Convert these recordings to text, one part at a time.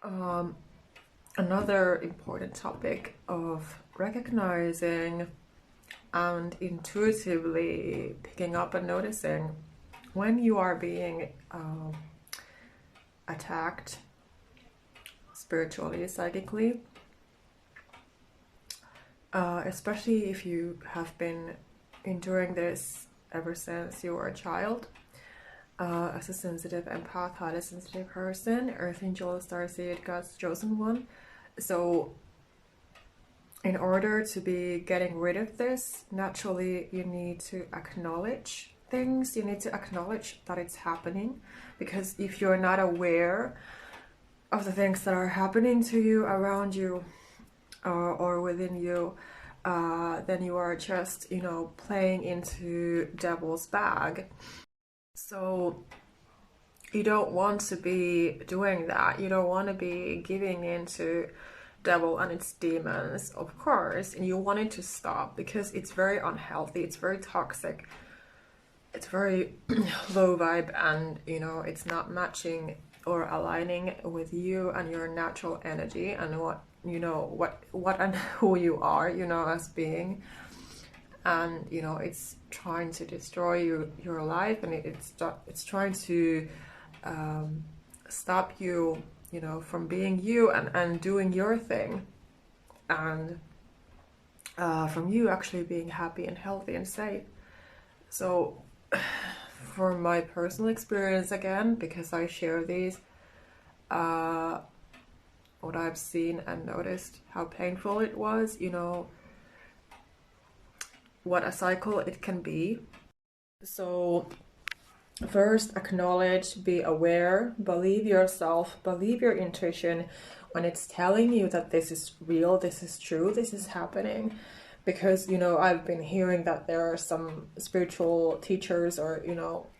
Another important topic of recognizing and intuitively picking up and noticing when you are being attacked spiritually, psychically, especially if you have been enduring this ever since you were a child. As a sensitive empath, highly sensitive person, Earth Angel, Starseed, God's chosen one. So in order to be getting rid of this, naturally you need to acknowledge things. You need to acknowledge that it's happening, because if you're not aware of the things that are happening to you, around you, or within you, then you are just, playing into devil's bag. So you don't want to be doing that. You don't want to be giving into devil and its demons, of course, and you want it to stop because it's very unhealthy, it's very toxic, it's very low vibe, and it's not matching or aligning with you and your natural energy and what and who you are, as being. And it's trying to destroy your life, and it's trying to stop you, from being you and doing your thing, and from you actually being happy and healthy and safe. So for my personal experience, again, because I share these, what I've seen and noticed, how painful it was, what a cycle it can be. So first, acknowledge, be aware, believe yourself, believe your intuition when it's telling you that this is real, this is true, this is happening. Because, I've been hearing that there are some spiritual teachers, or,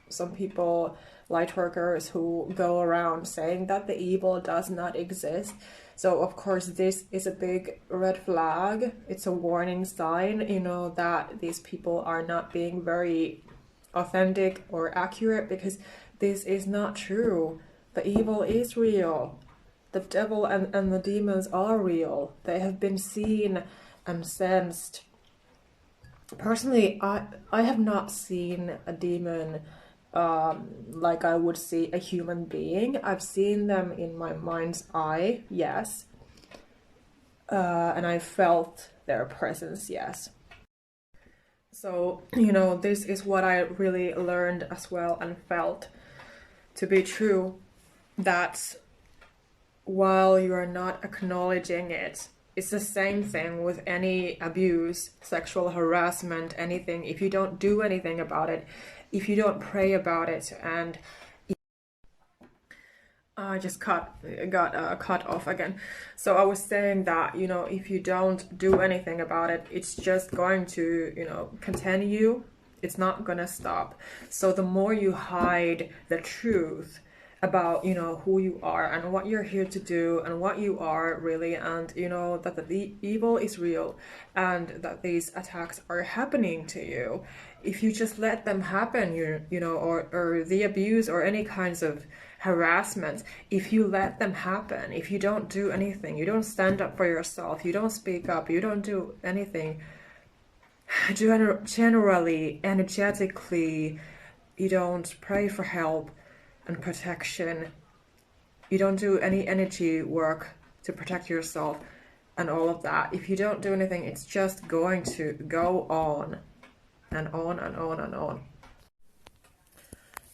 some people, Lightworkers, who go around saying that the evil does not exist. So, of course, this is a big red flag. It's a warning sign, that these people are not being very authentic or accurate, because this is not true. The evil is real. The devil and the demons are real. They have been seen and sensed. Personally, I have not seen a demon like I would see a human being. I've seen them in my mind's eye, yes. And I felt their presence, yes. So, this is what I really learned as well and felt to be true, that while you are not acknowledging it, it's the same thing with any abuse, sexual harassment, anything. If you don't do anything about it, if you don't pray about it, and I just got cut off again. So I was saying that, if you don't do anything about it, it's just going to, continue. It's not gonna stop. So the more you hide the truth about, who you are and what you're here to do and what you are really, and, that the evil is real and that these attacks are happening to you, if you just let them happen, or the abuse or any kinds of harassment, if you let them happen, if you don't do anything, you don't stand up for yourself, you don't speak up, you don't do anything, generally, energetically, you don't pray for help and protection, you don't do any energy work to protect yourself and all of that, if you don't do anything, it's just going to go on and on and on and on.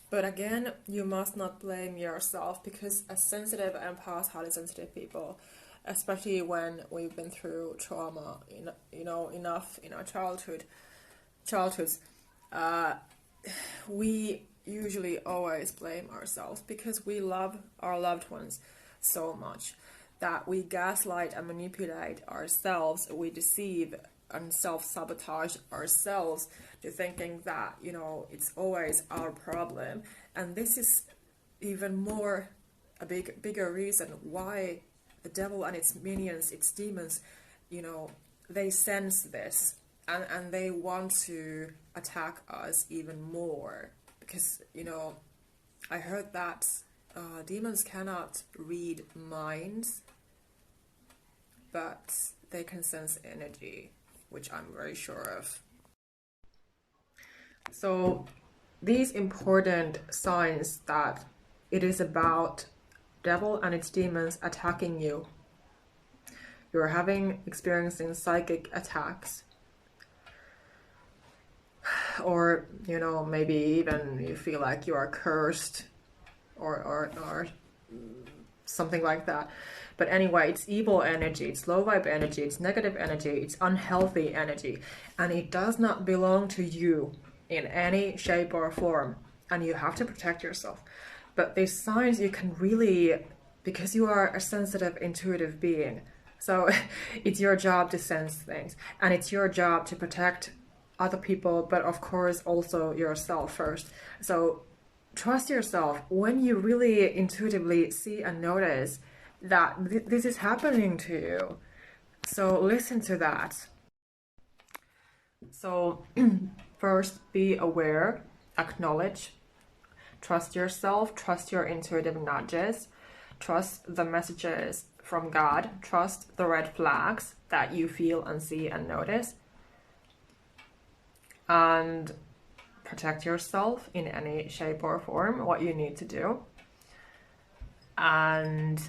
But again, you must not blame yourself, because as sensitive empaths, highly sensitive people, especially when we've been through trauma, enough in our childhoods, we usually always blame ourselves, because we love our loved ones so much that we gaslight and manipulate ourselves, we deceive and self-sabotage ourselves to thinking that, it's always our problem. And this is even more a bigger reason why the devil and its minions, its demons, they sense this, and they want to attack us even more. Because, I heard that demons cannot read minds, but they can sense energy, which I'm very sure of. So these important signs that it is about devil and its demons attacking you. You're experiencing psychic attacks. Or, maybe even you feel like you are cursed or something like that. But anyway, it's evil energy, it's low vibe energy, it's negative energy, it's unhealthy energy, and it does not belong to you in any shape or form, and you have to protect yourself. But these signs you can really, because you are a sensitive, intuitive being, so it's your job to sense things, and it's your job to protect other people, but of course also yourself first. So trust yourself when you really intuitively see and notice that this is happening to you. So listen to that. So first, be aware, acknowledge, trust yourself, trust your intuitive nudges, trust the messages from God, trust the red flags that you feel and see and notice, and protect yourself in any shape or form, what you need to do. And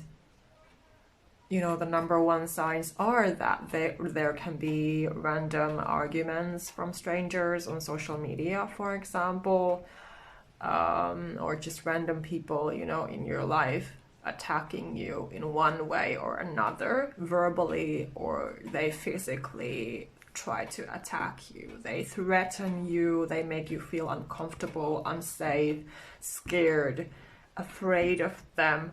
the number one signs are that there can be random arguments from strangers on social media, for example, or just random people, in your life attacking you in one way or another, verbally, or they physically try to attack you. They threaten you, they make you feel uncomfortable, unsafe, scared, afraid of them.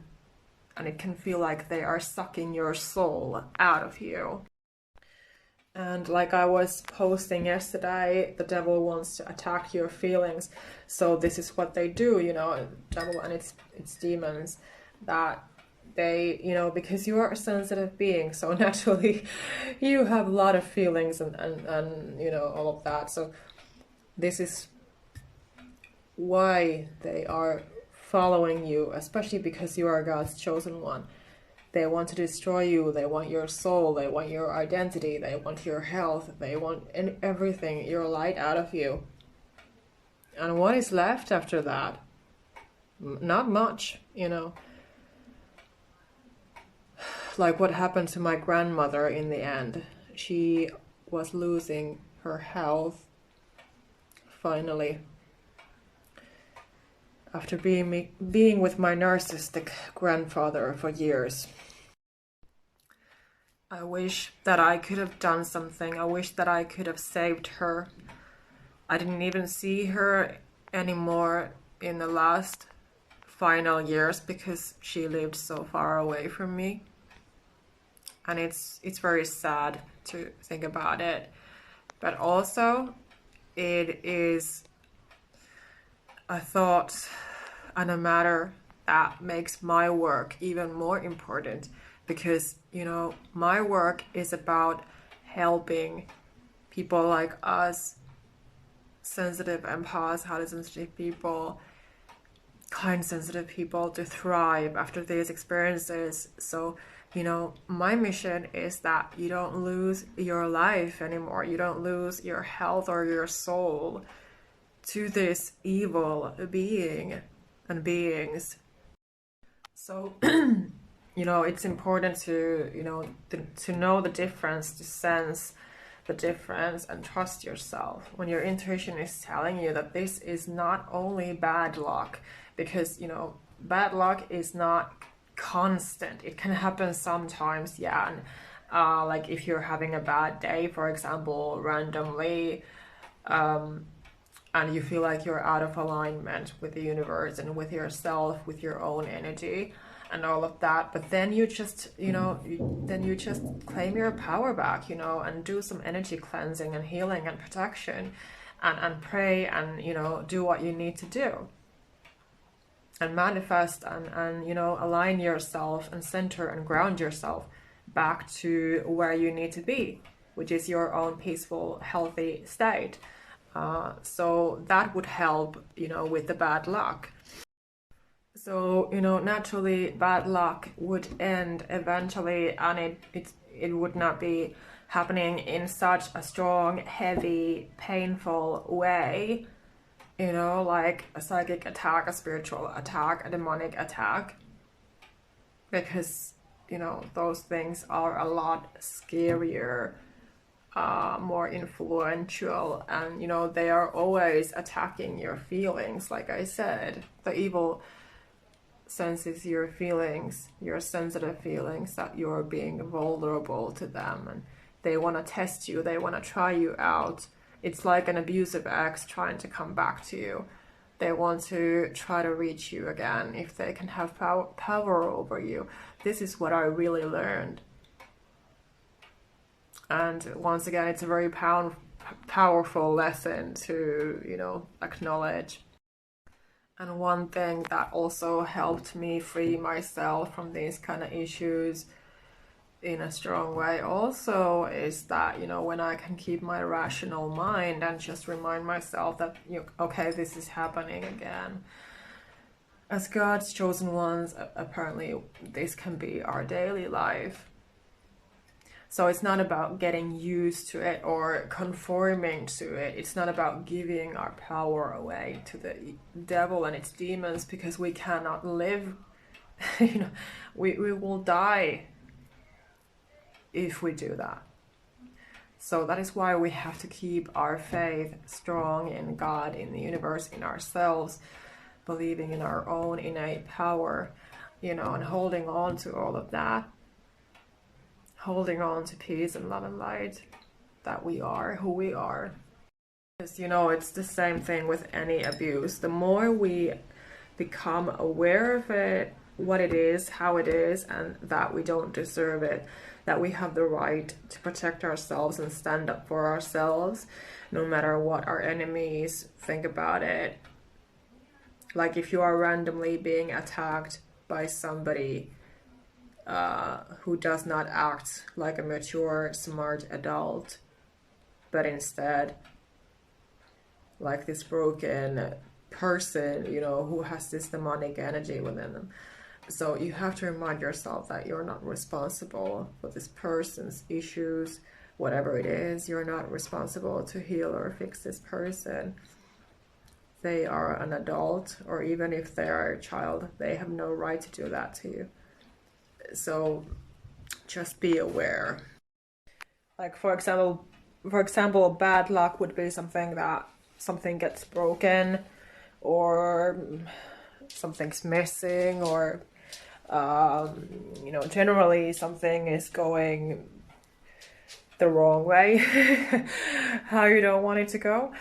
And it can feel like they are sucking your soul out of you. And like I was posting yesterday, the devil wants to attack your feelings. So this is what they do, devil and its demons, that they, because you are a sensitive being, so naturally you have a lot of feelings and all of that. So this is why they are following you, especially because you are God's chosen one. They want to destroy you. They want your soul. They want your identity. They want your health. They want everything, your light, out of you. And what is left after that? Not much, Like what happened to my grandmother in the end. She was losing her health, finally, after being with my narcissistic grandfather for years. I wish that I could have done something. I wish that I could have saved her. I didn't even see her anymore in the last final years because she lived so far away from me. And it's very sad to think about it. But also, it is a thought and a matter that makes my work even more important, because my work is about helping people like us, sensitive empaths, highly sensitive people, kind sensitive people, to thrive after these experiences. So my mission is that you don't lose your life anymore, you don't lose your health or your soul to this evil being and beings. So it's important to to know the difference, to sense the difference, and trust yourself when your intuition is telling you that this is not only bad luck, because bad luck is not constant. It can happen sometimes, yeah. And like if you're having a bad day, for example, randomly, and you feel like you're out of alignment with the universe and with yourself, with your own energy and all of that, but then you just you just claim your power back, and do some energy cleansing and healing and protection, and pray, and do what you need to do, and manifest, and align yourself and center and ground yourself back to where you need to be, which is your own peaceful, healthy state. So that would help with the bad luck. So, you know, naturally bad luck would end eventually, and it would not be happening in such a strong, heavy, painful way, you know, like a psychic attack, a spiritual attack, a demonic attack, because, you know, those things are a lot scarier, more influential, and, you know, they are always attacking your feelings. Like I said, the evil senses your feelings, your sensitive feelings, that you're being vulnerable to them, and they want to test you, they want to try you out. It's like an abusive ex trying to come back to you. They want to try to reach you again if they can have power over you. This is what I really learned. And once again, it's a very powerful lesson to, you know, acknowledge. And one thing that also helped me free myself from these kind of issues in a strong way also is that, you know, when I can keep my rational mind and just remind myself that, you know, okay, this is happening again. As God's chosen ones, apparently this can be our daily life. So it's not about getting used to it or conforming to it. It's not about giving our power away to the devil and its demons, because we cannot live. You know, we will die if we do that. So that is why we have to keep our faith strong in God, in the universe, in ourselves, believing in our own innate power, you know, and holding on to all of that. Holding on to peace and love and light, that we are who we are. Because, you know, it's the same thing with any abuse. The more we become aware of it, what it is, how it is, and that we don't deserve it, that we have the right to protect ourselves and stand up for ourselves, no matter what our enemies think about it. Like if you are randomly being attacked by somebody who does not act like a mature, smart adult, but instead like this broken person, you know, who has this demonic energy within them. So you have to remind yourself that you're not responsible for this person's issues, whatever it is. You're not responsible to heal or fix this person. They are an adult, or even if they are a child, they have no right to do that to you. So just be aware. Like for example, bad luck would be something gets broken, or something's missing, or you know, generally something is going the wrong way, how you don't want it to go.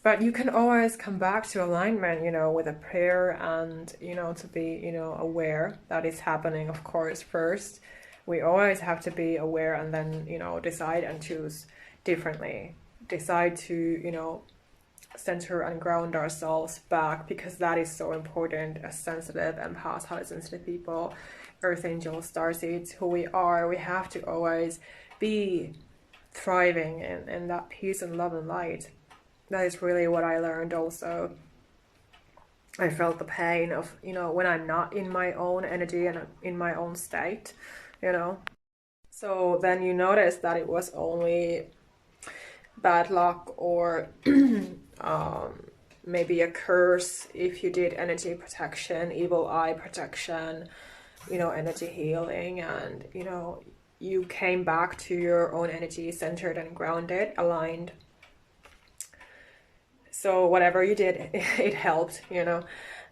But you can always come back to alignment, you know, with a prayer, and, you know, to be, you know, aware that it's happening, of course, first. We always have to be aware, and then, you know, decide and choose differently. Decide to, you know, center and ground ourselves back, because that is so important as sensitive empaths, highly sensitive people, earth angels, starseeds, who we are. We have to always be thriving in that peace and love and light. That is really what I learned also. I felt the pain of, you know, when I'm not in my own energy and in my own state, you know. So then you notice that it was only bad luck, or maybe a curse if you did energy protection, evil eye protection, you know, energy healing, and, you know, you came back to your own energy, centered and grounded, aligned. So whatever you did, it helped, you know.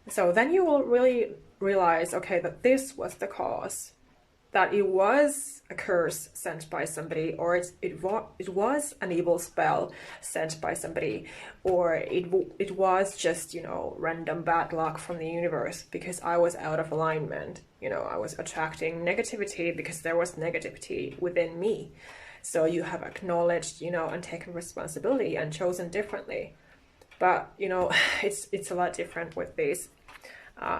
So then you will really realize, okay, that this was the cause, that it was a curse sent by somebody, or it was an evil spell sent by somebody, or it was just, you know, random bad luck from the universe, because I was out of alignment. You know, I was attracting negativity because there was negativity within me. So you have acknowledged, you know, and taken responsibility and chosen differently. But, you know, it's a lot different with these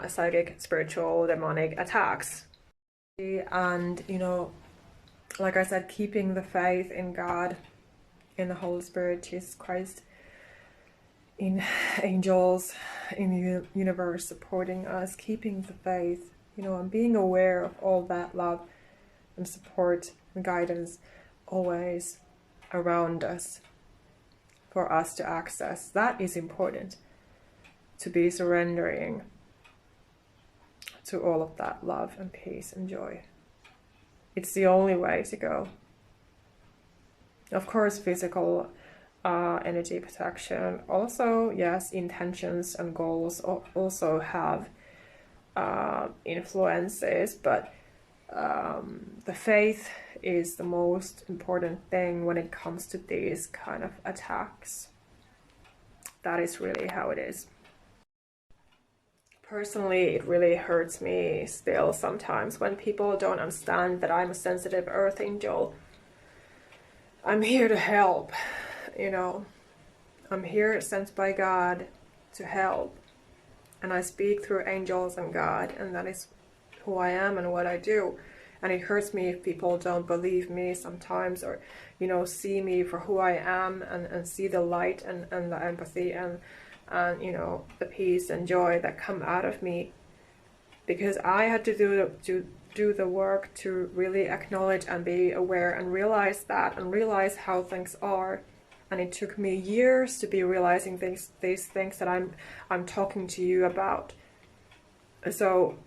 psychic, spiritual, demonic attacks. And, you know, like I said, keeping the faith in God, in the Holy Spirit, Jesus Christ, in angels in the universe supporting us, keeping the faith, and being aware of all that love and support and guidance always around us for us to access. That is important, to be surrendering to all of that love and peace and joy. It's the only way to go. Of course, physical energy protection. Also, yes, intentions and goals also have influences, but the faith is the most important thing when it comes to these kind of attacks. That is really how it is. Personally, it really hurts me still sometimes when people don't understand that I'm a sensitive earth angel. I'm here to help, I'm here sent by God to help. And I speak through angels and God, and that is who I am and what I do. And it hurts me if people don't believe me sometimes, or, see me for who I am, and see the light and the empathy and the peace and joy that come out of me. Because I had to do the work to really acknowledge and be aware and realize that, and realize how things are. And it took me years to be realizing these things that I'm talking to you about. So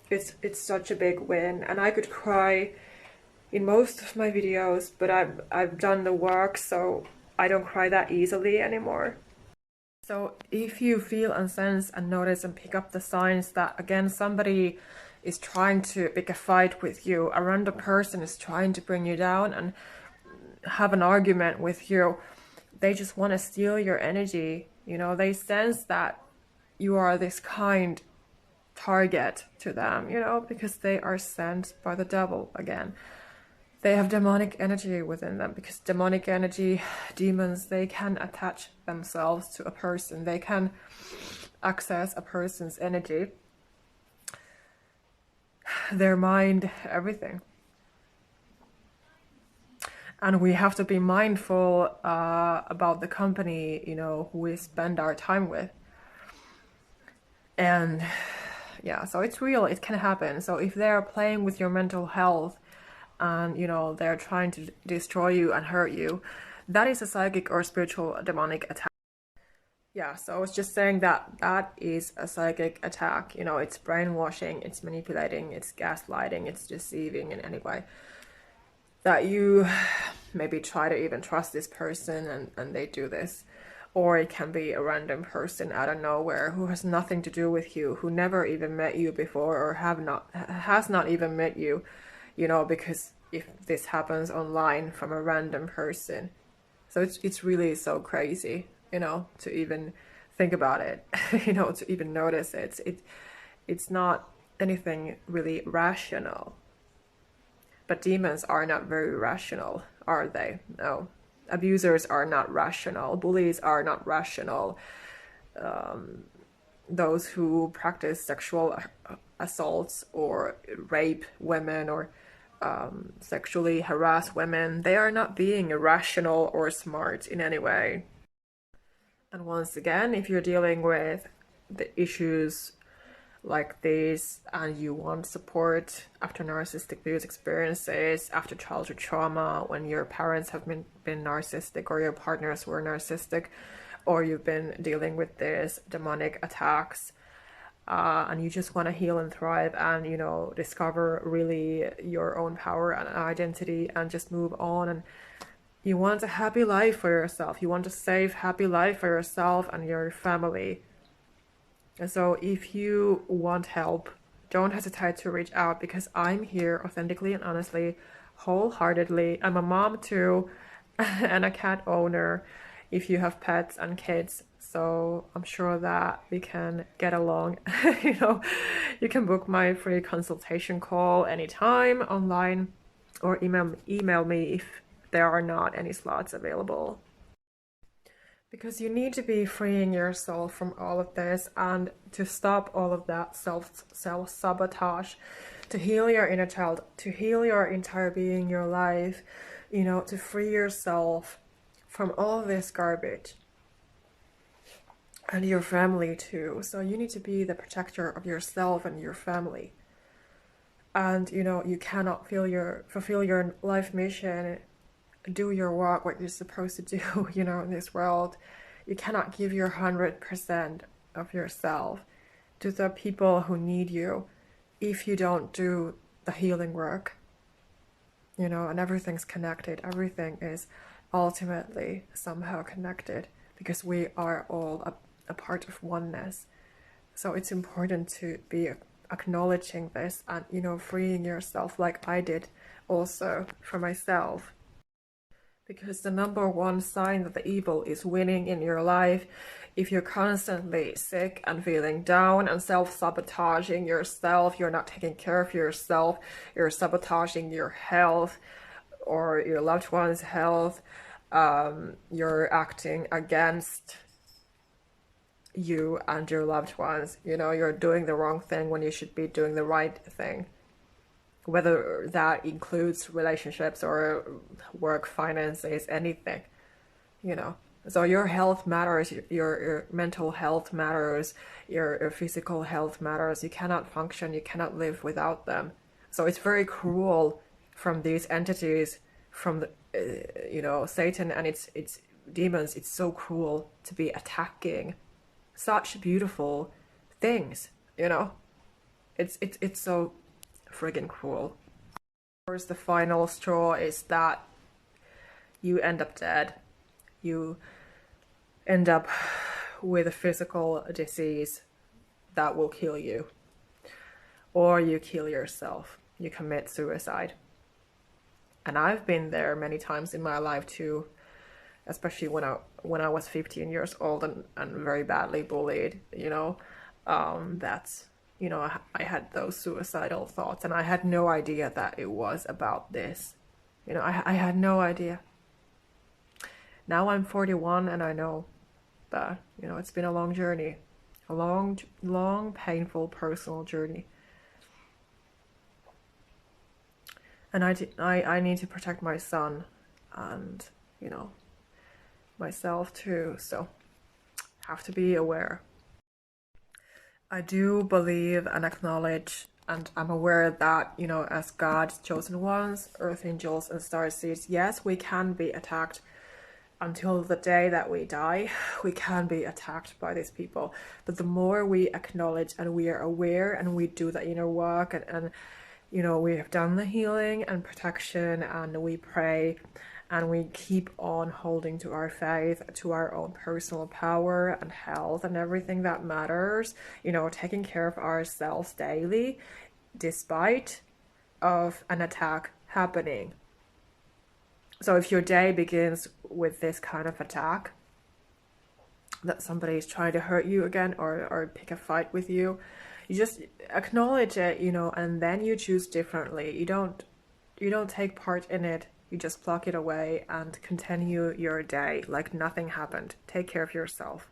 it's such a big win, and I could cry in most of my videos, but I've done the work, so I don't cry that easily anymore. So if you feel and sense and notice and pick up the signs that, again, somebody is trying to pick a fight with you, a random person is trying to bring you down and have an argument with you, they just want to steal your energy, they sense that you are this kind target to them, because they are sent by the devil again. They have demonic energy within them, because demonic energy, demons, they can attach themselves to a person. They can access a person's energy, their mind, everything. And we have to be mindful about the company, who we spend our time with. And yeah, so it's real, it can happen. So if they're playing with your mental health, and they're trying to destroy you and hurt you, that is a psychic or spiritual demonic attack. Yeah, so I was just saying that is a psychic attack. It's brainwashing, it's manipulating, it's gaslighting, it's deceiving in any way that you maybe try to even trust this person, and they do this. Or it can be a random person out of nowhere who has nothing to do with you, who never even met you before, or has not even met you, because if this happens online from a random person. So it's really so crazy, to even think about it, to even notice it. It's not anything really rational. But demons are not very rational, are they? No. Abusers are not rational. Bullies are not rational. Those who practice sexual assaults or rape women or sexually harass women, they are not being irrational or smart in any way. And once again, if you're dealing with the issues like this and you want support after narcissistic abuse experiences, after childhood trauma, when your parents have been narcissistic, or your partners were narcissistic, or you've been dealing with these demonic attacks, and you just want to heal and thrive and discover really your own power and identity and just move on, and you want a happy life for yourself, you want a safe, happy life for yourself and your family. And so if you want help, don't hesitate to reach out, because I'm here authentically and honestly, wholeheartedly. I'm a mom too, and a cat owner if you have pets and kids. So I'm sure that we can get along. You can book my free consultation call anytime online, or email me if there are not any slots available. Because you need to be freeing yourself from all of this, and to stop all of that self-sabotage, to heal your inner child, to heal your entire being, your life, to free yourself from all this garbage. and your family too. So you need to be the protector of yourself and your family. And you cannot fulfill your life mission, do your work, what you're supposed to do, in this world. You cannot give your 100% of yourself to the people who need you if you don't do the healing work. And everything's connected. Everything is ultimately somehow connected because we are all a part of oneness. So it's important to be acknowledging this and, freeing yourself like I did also for myself. Because the number one sign that the evil is winning in your life, if you're constantly sick and feeling down and self-sabotaging yourself, you're not taking care of yourself, you're sabotaging your health or your loved one's health, you're acting against you and your loved ones, you're doing the wrong thing when you should be doing the right thing. Whether that includes relationships or work, finances, anything, So your health matters, your mental health matters, your physical health matters. You cannot function, you cannot live without them. So it's very cruel from these entities, from the, Satan and its demons. It's so cruel to be attacking such beautiful things, It's so friggin' cruel. Of course, the final straw is that you end up dead. You end up with a physical disease that will kill you. Or you kill yourself. You commit suicide. And I've been there many times in my life too, especially when I was 15 years old and very badly bullied, that's, I had those suicidal thoughts and I had no idea that it was about this. I had no idea. Now I'm 41 and I know that, it's been a long journey, a long, long, painful personal journey. And I need to protect my son and, myself too, so have to be aware. I do believe and acknowledge, and I'm aware that, as God's chosen ones, earth angels and starseeds, yes, we can be attacked until the day that we die. We can be attacked by these people. But the more we acknowledge and we are aware and we do the inner work and we have done the healing and protection and we pray and we keep on holding to our faith, to our own personal power and health and everything that matters, taking care of ourselves daily, despite of an attack happening. So if your day begins with this kind of attack, that somebody is trying to hurt you again or pick a fight with you, you just acknowledge it, and then you choose differently. You don't take part in it. You just pluck it away and continue your day like nothing happened. Take care of yourself.